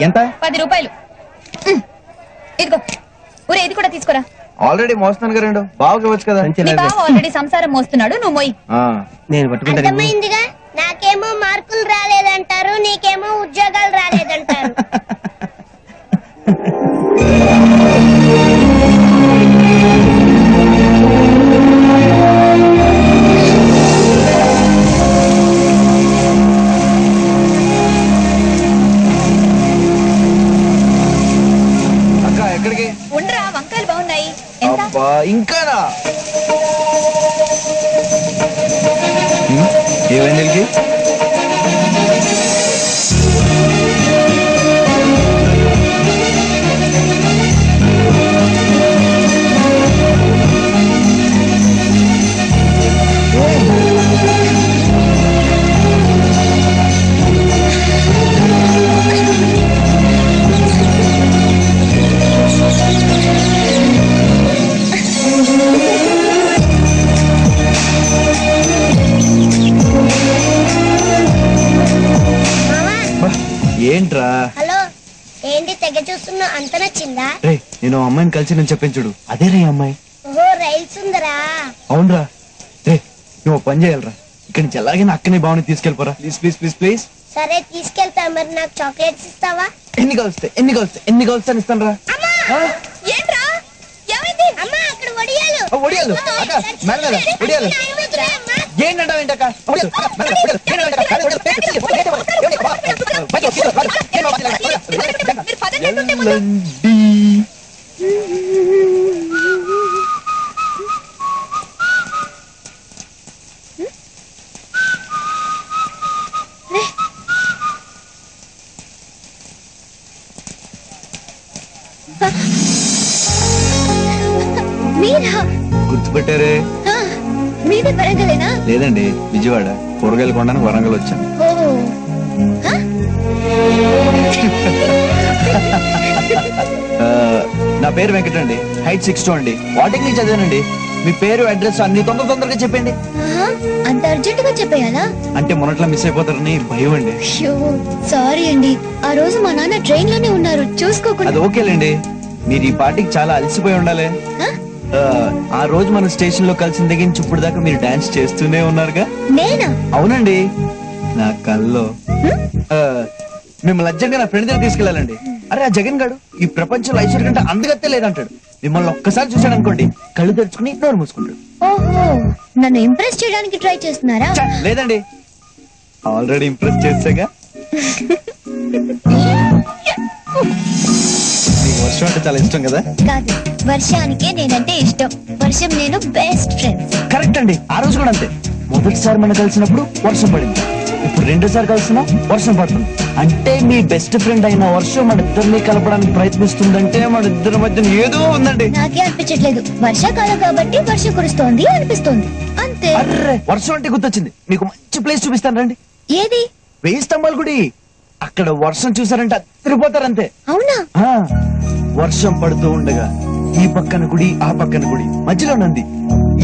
ఎంత? 10 రూపాయలు. ఇదిగో ఊరే, ఇది కూడా తీసుకురా. ఆల్రెడీ మోస్తున్నాను కదా రెండు, బావకి ఇవ్వచ్చు కదా. నీ బావ ఆల్రెడీ సంసారం మోస్తున్నాడు, నువ్వు మోయి. నేను పట్టుకుంటా. అర్థమైందిగా, నాకేమో మార్కులు రాలేదంటారు, నీకేమో ఉద్యోగాలు రాలేదంటారు. అక్క ఎక్కడికి? ఉండరా, వంకాయలు బాగున్నాయి. ఎంత? ఇంకానా? ఏమైంది? ఏంట్రా? హలో, ఏంటి తెగ చూస్తున్నా? అంత నచ్చిందా? రే, నేను అమ్మాయిని కలిసి నేను చెప్పాను చూడు, అదే రే అమ్మాయి. ఓహో, రైల్స్ ఉందరా? అవునరా. రే, నువ్వు పని చేయాలరా, ఇక్కడి నుంచి ఎలాగైనా అక్కని బావని తీసుకెళ్ళిపోరా. Please please please please. సరే తీసుకెళ్తా. మరి నాకు చాక్లెట్స్ ఇస్తావా? ఎన్ని కలుస్తాను ఇస్తాను రా. ఏంట్రా, ఏమైంది? అమ్మా, అక్కడ వడియాలు. ఒడియాలు ఒడియాలు ఏంటంటావు? ఏంటక్క? మీరా? గుర్తుపెట్టారే? మీదే వరంగలేనా? లేదండి, విజయవాడ. కూరగాయలు కొనడానికి వరంగల్ వచ్చాను. నా పేరు వెంకటండి, హైట్ 6'2" అండి. వాటికి చదివానండి. మీ పేరు, అడ్రస్ అన్ని తొందరగా చెప్పండి. అంత అర్జెంట్ గా చెప్పేయాలా? అంటే మొన్నట్లా మిస్ అయిపోతారని భయం అండి. సారీ అండి, ఆ రోజు మా నాన్న ట్రైన్ లోనే ఉన్నారు, చూసుకోకుండా. అది ఓకేలేండి, మీరు ఈ పార్టీకి చాలా అలసిపోయి ఉండాలి. ఆ రోజు మన స్టేషన్ లో కలిసిన దగ్గర నుంచి ఇప్పుడు దాకా మీరు డాన్స్ చేస్తూనే ఉన్నారుగా. నేనా? అవునండి, నా కల్లో మిమ్మల్ని అర్జెంట్గా నా ఫ్రెండ్ దగ్గర తీసుకెళ్ళాలండి. అరే, ఆ జగన్ గాడు ఈ ప్రపంచంలో ఐశ్వర్య కంటే అందగత్తే లేదంటాడు. మిమ్మల్ని ఒక్కసారి చూశాడు అనుకోండి, కళ్ళు తెరుచుకుని నోరు మూసుకుంటాడు. ఓహో, నన్ను ఇంప్రెస్ చేయడానికి ట్రై చేస్తున్నారా? లేదండి, ఆల్రెడీ ఇంప్రెస్ చేసాగా. మీకు వర్షం అంటే చాలా ఇష్టం కదా? కాదు, వర్షానికే నేనంటే ఇష్టం. వర్షం నేను బెస్ట్ ఫ్రెండ్స్. కరెక్ట్ అండి, ఆ రోజు కూడా అంతే. మొదటిసారి మనం కలిసినప్పుడు వర్షం పడింది, ఇప్పుడు రెండోసారి కలిసినా వర్షం పడుతుంది. అంటే మీ బెస్ట్ ఫ్రెండ్ అయిన వర్షం మన ఇద్దరిని కలపడానికి ప్రయత్నిస్తుందంటే మన ఇద్దరి మధ్య ఏదో ఉందండి. నాకే అనిపించట్లేదు, వర్షాకాలం కాబట్టి వర్షం కురుస్తోంది అనిపిస్తోంది, అంతే. అర్రే, వర్షం అంటే గుర్తొచ్చింది, మీకు మంచి ప్లేస్ చూపిస్తాను రండి. ఏది? 1000 స్తంభాల గుడి. అక్కడ వర్షం చూసారంటే అదిరిపోతారంతే. అవునా? వర్షం పడుతూ ఉండగా ఈ పక్కన గుడి, ఆ పక్కన గుడి, మధ్యలో నంది.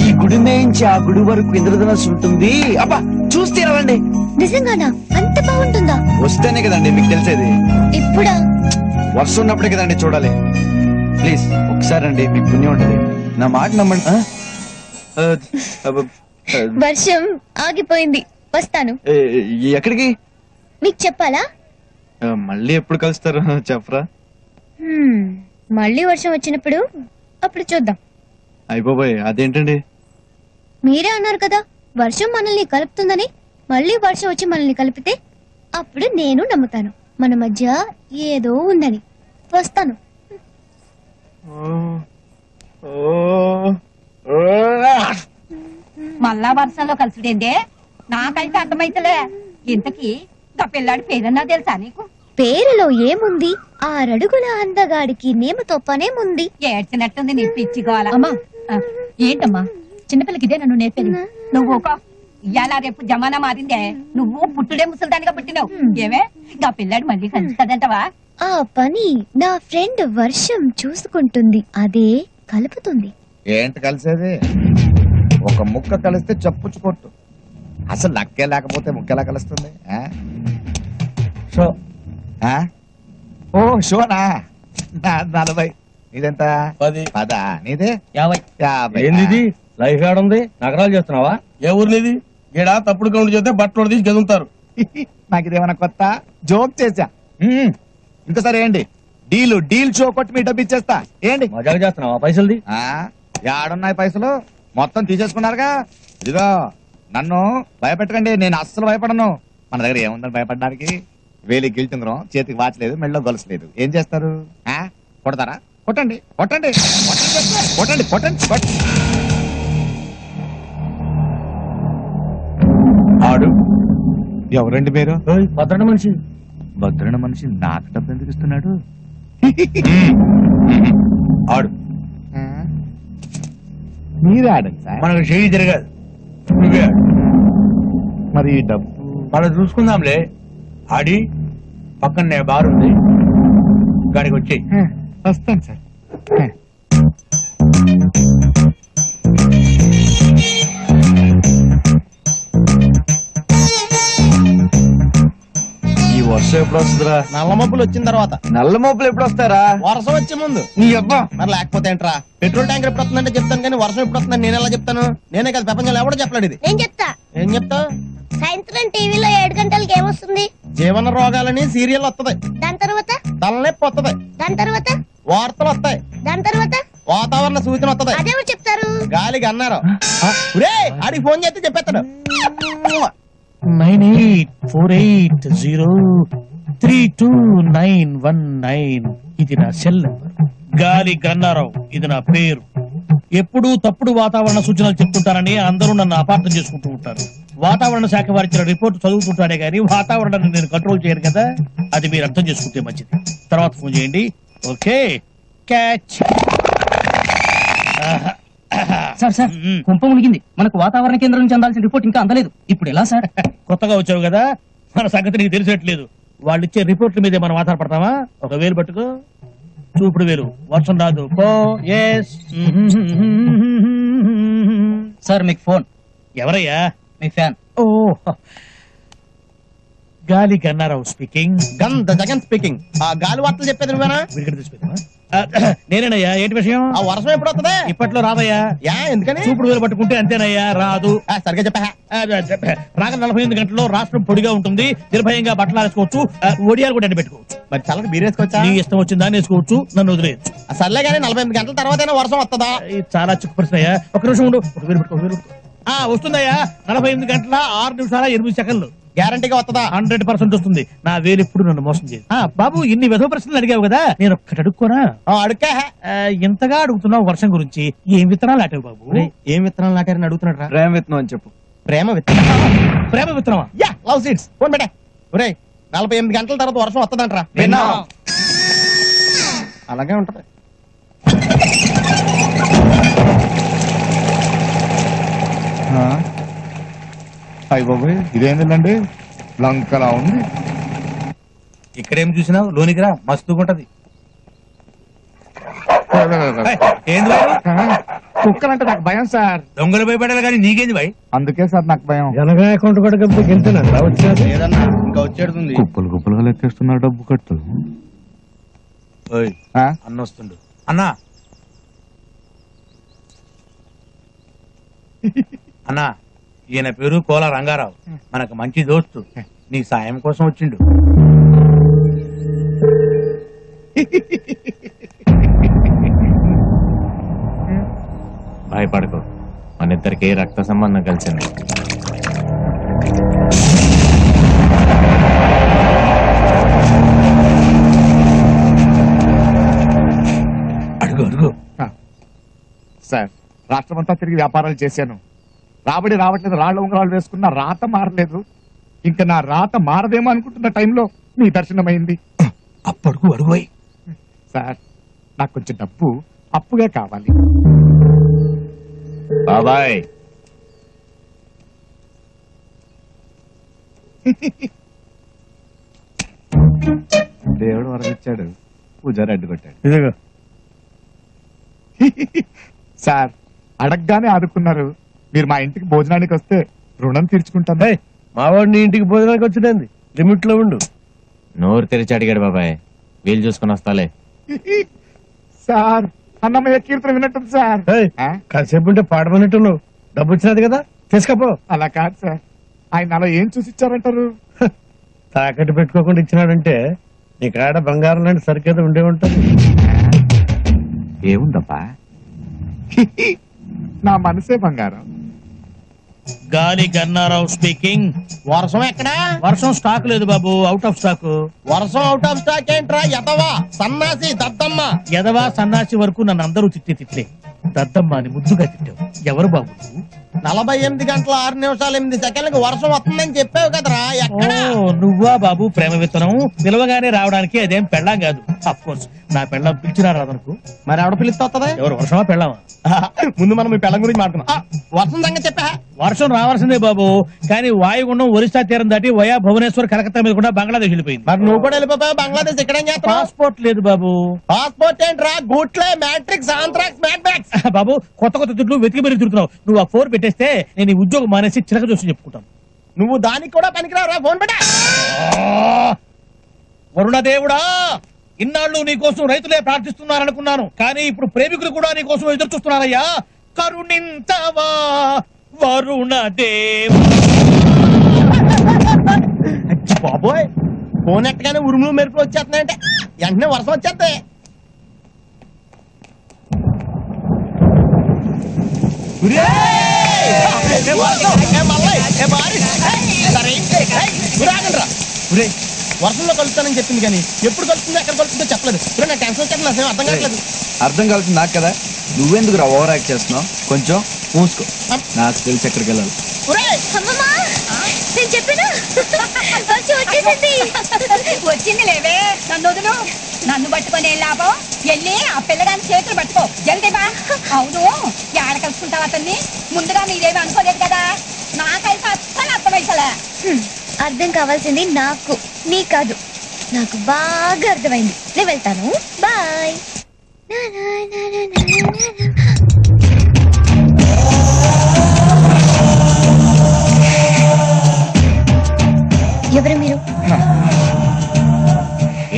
ఈ గుడి మేయించి ఆ గుడి వరకు ఇంద్రధనస్సు ఉంటుంది. అబ్బా, చూస్తే రండి. నిజంగానా? అంత బాగుంటుందా? వస్తేనే కదండి మీకు తెలిసేది. ఇప్పుడా? వర్షం ఉన్నప్పుడే కదండి చూడాలి. ప్లీజ్ ఒకసారి అండి, మీకు పుణ్యం ఉంటుంది. నా మాట నమ్మండి. వర్షం ఆగిపోయింది, వస్తాను. ఎక్కడికి? మీకు చెప్పాలా? మళ్ళీ ఎప్పుడు కలుస్తారు చెప్పరా? మళ్ళీ వర్షం వచ్చినప్పుడు, అప్పుడు చూద్దాం. అయిపోయి అదేంటండి? మీరే అన్నారు కదా వర్షం మనల్ని కలుపుతుందని. మళ్ళీ వర్షం వచ్చి మనల్ని కలిపితే అప్పుడు నేను నమ్ముతాను మన మధ్య ఏదో ఉందని. వస్తాను. మళ్ళా వర్షంలో కలుసుడేందే? నాకైతే అర్థమైతలే. ఇంతకీ గా పిల్లాడి పేరన్నా తెలుసా నీకు? పేరులో ఏముంది? 6 అడుగుల అందగాడికి నేమతో పనేముంది? ఏడ్చినట్టుంది నీ పిచ్చిగోల. అమ్మా, ఏంటమ్మా చిన్నపిల్లకి ఇదే నన్ను నేర్పేది? నువ్వు ఇవాళ రేపు జమానా మారిందే. నువ్వు పుట్టుడే ముసలిదానిగా పుట్టినావు. ఏమే గా పిల్లాడు మళ్ళీ కలుస్తుందంటవా? ఆ పని నా ఫ్రెండ్ వర్షం చూసుకుంటుంది, అదే కలుపుతుంది. ఏంటి కలిసేది? ఒక ముక్క కలిస్తే చప్పుచ్చుకొట్టు. అసలు నక్కే లేకపోతే ముక్కెలా కలుస్తుంది? సో ఓ షోనా 40. నీదెంత? 10. 10. నీదే 50. 50. ఏంది లైఫ్ యాడ్ ఉంది నగరాలు చేస్తున్నావా? ఏ ఊర్లేది? ఏడా తప్పుడు కౌంట్ చేస్తే బట్టలు తీసి గెదులుతారు. నాకు ఇదేమన్నా కొత్త జోక్ చేశా. ఇంకోసారి ఏంటి డీల్ షో కొట్టి మీ డబ్బు ఇచ్చేస్తా. ఏంటి మజాగా చేస్తున్నావా? పైసలుది యాడున్నాయి పైసలు? మొత్తం తీసేసుకున్నారుగా. ఇదిగో నన్ను భయపెట్టకండి, నేను అస్సలు భయపడను. మన దగ్గర ఏముందని భయపడడానికి? వేలికి గిల్చుంగరం, చేతికి వాచ్ లేదు, మెళ్ళలో గొలుసు లేదు. ఏం చేస్తారు? కొడతారా? కొట్టండి కొట్టండి కొట్టండి కొట్టండి కొట్టండి. ఆడు ఎవరండి మీరు? భద్రట మనిషి. భద్రణ మనిషి నాకు డబ్బు ఎందుకు ఇస్తున్నాడు? ఆడు మీరే ఆడండి సార్. మనకు చేయి తిరగదు, నువ్వే ఆడు. మరి ఈ డబ్బు మనం చూసుకుందాంలే. ఆడి పక్కనే బార్ ఉంది, గాడికి వచ్చేయి. వస్తాను సార్. ఈ వర్షం ఎప్పుడు వస్తుందిరా? నల్ల మబ్బులు వచ్చిన తర్వాత. నల్ల మబ్బులు ఎప్పుడు వస్తారా? వర్షం వచ్చే ముందు. నీ అబ్బా మరి లేకపోతే ఏంట్రా? పెట్రోల్ ట్యాంకర్ ఎప్పుడు వస్తుందంటే చెప్తాను, కానీ వర్షం ఎప్పుడు వస్తుందని నేను ఎలా చెప్తాను? నేనే కదా ప్రపంచంలో ఎవడో చెప్పలేడు ఇది. నేను చెప్తా. ఏం చెప్తావు? సాయంత్రం టీవీలో 7 గంటలకి ఏమొస్తుంది? జీవన రోగాలని సీరియల్ వస్తది, దాని తర్వాత తలనొప్పి వస్తది, దాని తర్వాత వార్తలు వస్తాయి, దాని తర్వాత వాతావరణ సూచన వస్తది, అదెవరు చెప్తారు? గాలికి అన్నారు. ఆడికి ఫోన్ చేస్తే చెప్పేస్తాడు. 9848032919 ఇది నా సెల్ నెంబర్. గాలి గన్నారావు ఇది నా పేరు. ఎప్పుడూ తప్పుడు వాతావరణ సూచనలు చెప్తుంటానని అందరూ నన్ను అపార్థం చేసుకుంటూ ఉంటారు. వాతావరణ శాఖ వారిచ్చిన రిపోర్ట్ చదువుతుంటానే గానీ వాతావరణాన్ని నేను కంట్రోల్ చేయను కదా. అది మీరు అర్థం చేసుకుంటే మంచిది. తర్వాత ఫోన్ చేయండి. Okay catch. సార్ సార్ కుంప మునిగింది. మనకు వాతావరణ కేంద్రం నుంచి అందాల్సిన రిపోర్ట్ ఇంకా అందలేదు. ఇప్పుడు ఎలా సార్? కొత్తగా వచ్చావు కదా, మన సంగతి నీకు తెలిసేట్లేదు. వాళ్ళు ఇచ్చే రిపోర్ట్ల మీదే మనం ఆధారపడతామా? ఒక వేలు పట్టుకో, చూపుడు వేలు. వర్షం రాదు పో. ఎస్ సార్ మీకు ఫోన్. ఎవరయ్యా? మీ ఫ్యాన్. ఓ గాలి గన్నారావు స్పీకింగ్. గంధ జగన్ స్పీకింగ్. ఆ గాలి వార్తలు చెప్పేది నువ్వేనా? నేనేనయ్యా. ఏంటి విషయం? ఆ వర్షం ఎప్పుడు వస్తుంది? ఇప్పట్లో రాదయ్యా. ఎందుకని? చూపుడు వేలు పట్టుకుంటే అంతేనయ్యా, రాదు. సరిగా చెప్పా. రాగల 48 గంటల్లో రాష్ట్రం పొడిగా ఉంటుంది, నిర్భయంగా బట్టలు వేసుకోవచ్చు, ఒడియాలు కూడా పెట్టుకోవచ్చు. మరి చల్లకి బీరేసుకోవచ్చా? నీ ఇష్టం వచ్చిందా వేసుకోవచ్చు, నన్ను వదిలేదు. సర్లే గానీ 48 గంటల తర్వాత వర్షం వస్తుందా? ఇది చాలా చిక్కు ప్రశ్న అయ్యా. ఒక నిమిషం ఉండు. ఒక వేలు పెట్టుకో, వేలు పెట్టుకో. వస్తుందయ్యా. 48 గంటల 6 నిమిషాల 8 సెకండ్లు. గ్యారంటీగా వస్తుందా? 100% వస్తుంది. నా వేలెప్పుడు నన్ను మోసం చేయదు. బాబు ఇన్ని వెధవ ప్రశ్నలు అడిగావు కదా, నేను ఒక్కటి అడుక్కోనా? అడుక్కా. ఇంతగా అడుగుతున్నావు వర్షం గురించి. ఏం విత్తనాలు నాటావు బాబు? ఏం విత్తనాలు నాటారని అడుగుతున్నాడు. ప్రేమ విత్తనం అని చెప్పు. ప్రేమ విత్తనం. ప్రేమ విత్తనమా? Yeah, love seeds. ఫోన్ పెట్టే. ఒరే 48 గంటల తర్వాత వర్షం వస్తుందంటరా. అలాగే ఉంటది. అయ్య బాబోయ్, ఇదేంటండి లంకలా ఉంది. ఇక్కడేం చూసినావు? లోనికి రా, మస్తుగుంటది. కుక్కలంటే నాకు భయం సార్. దొంగలు భయపడాలి కానీ నీకేంది భయ్? అందుకే సార్ నాకు భయం. ఎనగా అకౌంట్ కూడా ఏదన్నా ఇంకా వచ్చేడుతుంది. కుప్పలు కుప్పలుగా లెక్కేస్తున్నారు డబ్బు కట్టు. అన్న వస్తుండు. అన్నా అన్నా, ఈయన పేరు కోల రంగారావు, మనకు మంచి దోస్తు. నీ సాయం కోసం వచ్చిండు. భయపడకు, మన ఇద్దరికి రక్త సంబంధం కలిసింది. అడుగు అడుగు. సార్, రాష్ట్రమంతా తిరిగి వ్యాపారాలు చేశాను. రాబడి రావట్లేదు, రాళ్ల ఉంగరాలు వేసుకున్న రాత మారలేదు. ఇంకా నా రాత మారదేమో అనుకుంటున్న టైంలో మీ దర్శనమైంది. అప్పడుగు అడుగు. సార్, నాకు కొంచెం డబ్బు అప్పుగా కావాలి. బాబాయ్ దేవుడు వరమిచ్చాడు, పూజారి అడ్డుకొట్టాడు. ఇదిగో సార్, అడగగానే ఆదుకున్నారు. మీరు మా ఇంటికి భోజనానికి వస్తే రుణం తీర్చుకుంటాను. మావాడిని ఇంటికి భోజనానికి వచ్చింది. లిమిట్ లో ఉండు. నోరు తెరిచి అడిగాడు బాబాయ్. వీలు చూసుకుని వస్తాలే. సార్ అన్నమయ్య కీర్తన విన్నట్టుంది సార్. కాసేపు ఉంటే పాడమన్నట్టు నువ్వు డబ్బు వచ్చినది కదా తీసుకపో. అలా కాదు సార్, ఆయన అలా ఏం చూసి ఇచ్చారంటారు? తాకట్టు పెట్టుకోకుండా ఇచ్చినాడంటే నీ కాడ బంగారం లాంటి సరికేదో ఉండే ఉంటుంది. ఏముందబ్బా, నా మనసే బంగారం. గాలి గన్నారావు స్పీకింగ్. వర్షం ఎక్కడా? వర్షం స్టాక్ లేదు బాబు, అవుట్ ఆఫ్ స్టాక్. వర్షం అవుట్ ఆఫ్ స్టాక్ ఏంట్రా ఎదవా సన్నాసి దద్దమ్మ. ఎదవా సన్నాసి వరకు నన్ను అందరూ తిట్టే దద్దమ్మ అని ముద్దుగా తిట్టావు. ఎవరు బాబు నువ్వు? 48 గంటల 6 నిమిషాలు 8 సెకండ్లకు వర్షం వస్తుందని చెప్పావు కదరా, ఎక్కడ? ఓ, నువ్వా బాబు ప్రేమ విత్తనం? పిలవగానే రావడానికి అదేం పెళ్ళాం కాదు. అఫ్ కోర్స్ నా పెళ్ళం పిలిచినా రాదనుకో. మరి ఆవిడ పిలిస్తే వస్తుందా? ఎవరు వర్షమా పెళ్ళామా? ముందు మనం మీ పెళ్ళం గురించి మాట్లాడుకున్నాం. వర్షం సంగతి చెప్పా. వర్షం రావాల్సిందే బాబు, కానీ వాయుగుండం ఒరిస్సా తీరం దాటి వయా భువనేశ్వర్ కలకత్తా మీద కూడా బంగ్లాదేశ్ వెళ్ళిపోయింది. మరి నువ్వు కూడా వెళ్ళిపోయావు బంగ్లాదేశ్. ఇక్కడేం చేస్తావు? పాస్పోర్ట్ లేదు బాబు. పాస్పోర్ట్ ఏంట్రా? గూట్లే మ్యాట్రిక్స్ ఆంథ్రాక్స్ మ్యాట్ బ్యాక్స్. బాబు కొత్త కొత్త దుడ్లు వెతికి మరీ తిరుగుతున్నావు. నువ్వు ఆ ఫోన్ పెట్టేస్తే నేను ఈ ఉద్యోగం మానేసి చిలక చూసి చెప్పుకుంటాను. నువ్వు దానికి కూడా పనికిరావురా, ఫోన్ పెట్టా. వరుణదేవుడా, ఇన్నాళ్ళు నీకోసం రైతులే ప్రార్థిస్తున్నారనుకున్నాను, కానీ ఇప్పుడు ప్రేమికులు కూడా నీకోసం ఎదురు చూస్తున్నారయ్యా. కరుణించవా వరుణదేవు. బాబోయ్, ఫోన్ ఎట్టగానే ఉరుములు మెరుపులు వచ్చేస్తున్నాయంటే వెంటనే వర్షం వచ్చేస్తాయి. వర్షంలో కలుస్తానని చెప్పింది కానీ ఎప్పుడు కలుస్తుందో ఎక్కడ కలుస్తుందో చెప్పలేదు. నా టెన్షన్ వచ్చేది, నాకు అర్థం కావట్లేదు. అర్థం కావాల్సింది నాకు కదా, నువ్వెందుకు రా ఓవర్ యాక్ట్ చేస్తున్నావు? కొంచెం మూసుకో, నాకు తెలిసి ఎక్కడికి వెళ్ళాలి. నేను చెప్పినా వచ్చింది లేవే, నన్ను వదులు. నన్ను పట్టుకొని ఏం లాభం? వెళ్ళి ఆ పిల్లగాని చేతులు పట్టుకో, జల్దీ బా. అవును, ఏడ కలుసుకుంటావు అతన్ని? ముందుగా మీరేమి అనుకోలేదు కదా. నాకైతే అస్సలు అర్థమైతలే. అర్థం కావాల్సింది నాకు, నీ కాదు. నాకు బాగా అర్థమైంది. నేను వెళ్తాను, బాయ్. ఎవరు మీరు?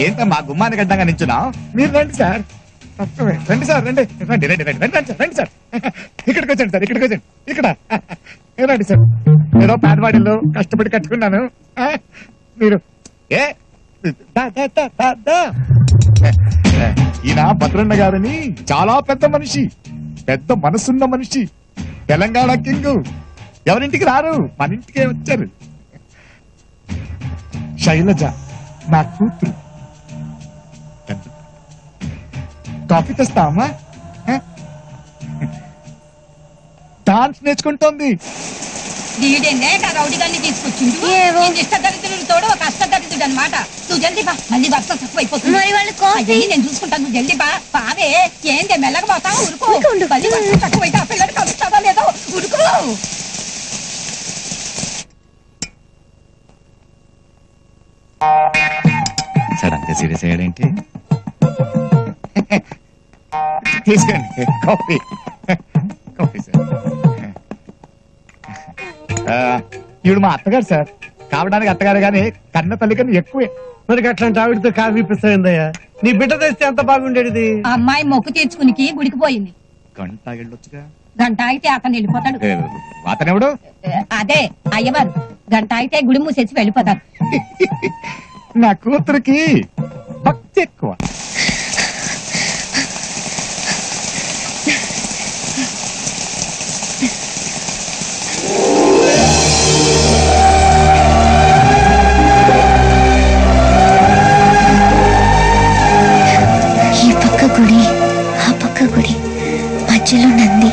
ఏంటమ్మా గుమ్మానికి అడ్డంగా నించున్నా? మీరు రండి సార్, రండి సార్, రండి రండి రండి రండి రండి సార్, రండి సార్. ఇక్కడికి వచ్చండి సార్, ఇక్కడికి వచ్చండి. ఇక్కడ రండి సార్. ఏదో పేదవాడిలో కష్టపడి కట్టుకున్నాను. మీరు ఏ ఈయన భద్రన్న గారని చాలా పెద్ద మనిషి, పెద్ద మనసున్న మనిషి, తెలంగాణ కింగ్. ఎవరింటికి రారు, మన ఇంటికే వచ్చారు. శైలజ నా కూతురు. కాఫీ తెస్తామా? డాన్స్ నేర్చుకుంటోంది. వీడేనే రౌడీ గారిని తీసుకొచ్చిండు. ఇష్టదరిద్రుడు తోడు ఒక అష్టదరిద్రుడు అనమాట. నువ్వు జల్దీ బా, మళ్ళీ వర్షం తక్కువైపోతుంది. మరి వాళ్ళు కాఫీ నేను చూసుకుంటాను, నువ్వు జల్దీ బా. బావే ఏంటి మెల్లగా పోతావు? ఉరుకు. మళ్ళీ వర్షం తక్కువైతే ఆ పిల్లడు కలుస్తావా లేదో, ఉరుకు. సడన్ గా సీరియస్ అయ్యాడేంటి? తీసుకోండి కాఫీ. Coffee sir. ఈవిడ మా అత్తగారు సార్. కావడానికి అత్తగారు కానీ కన్న తల్లి కన్నా ఎక్కువే. మరి అట్లాంటి ఆవిడతో కాఫీ పిస్తాయిందయ్యా. నీ బిడ్డ తెస్తే ఎంత బాగుండేది. అమ్మాయి మొక్కు తీర్చుకునికి గుడికి పోయింది. గంట వెళ్ళొచ్చుగా. గంట అయితే అతను వెళ్ళిపోతాడు. అతనెవడు? అదే అయ్యవారు. గంట అయితే గుడి మూసేసి వెళ్ళిపోతారు. నా కూతురికి భక్తి ఎక్కువ. ఈ పక్క గుడి, ఆ పక్క గుడి, మధ్యలో నంది,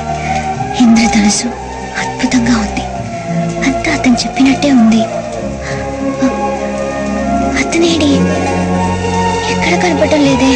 ఇంద్రధనుసు. అద్భుతంగా ఉంది. అంతా అతను చెప్పినట్టే ఉంది. అతనేడి ఎక్కడ కనపడటం లేదే.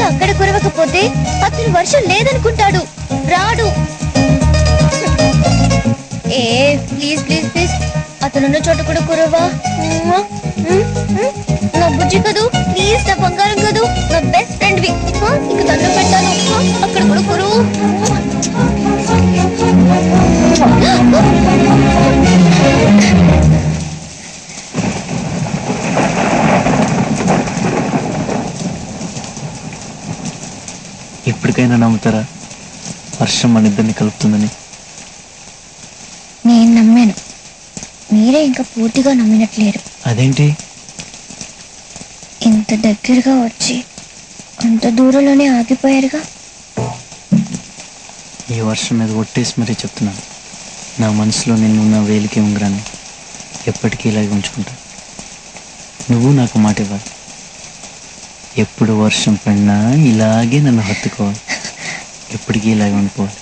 అక్కడ కురవకపోతే అతను వర్షం లేదనుకుంటాడు, రాడు. ఏ ప్లీజ్ ప్లీజ్ ప్లీజ్ అతనున్న చోట కూడా కురవా. నా బుజ్జి కదూ, ప్లీజ్ నా బంగారం కదూ, నా బెస్ట్ ఫ్రెండ్ వి, నీకు దండం పెట్టాను. అక్కడ కూడా కురువు. ఎప్పటికైనా నమ్ముతారా వర్షం మన ఇద్దరిని కలుపుతుందని? నేను నమ్మాను, మీరే ఇంకా పూర్తిగా నమ్మినట్లేరు. అదేంటి? ఇంత దగ్గరగా వచ్చి అంత దూరంలోనే ఆగిపోయారుగా. ఈ వర్షం మీద ఒట్టేసి మరీ చెప్తున్నాను, నా మనసులో నిన్నున్న వేలికి ఉంగరాన్ని ఎప్పటికీ ఇలాగే ఉంచుకుంటా. నువ్వు నాకు మాట ఇవ్వాలి, ఎప్పుడు వర్షం పడినా ఇలాగే నన్ను హత్తుకోవాలి, ఎప్పటికీ ఇలాగే ఉండిపోవాలి.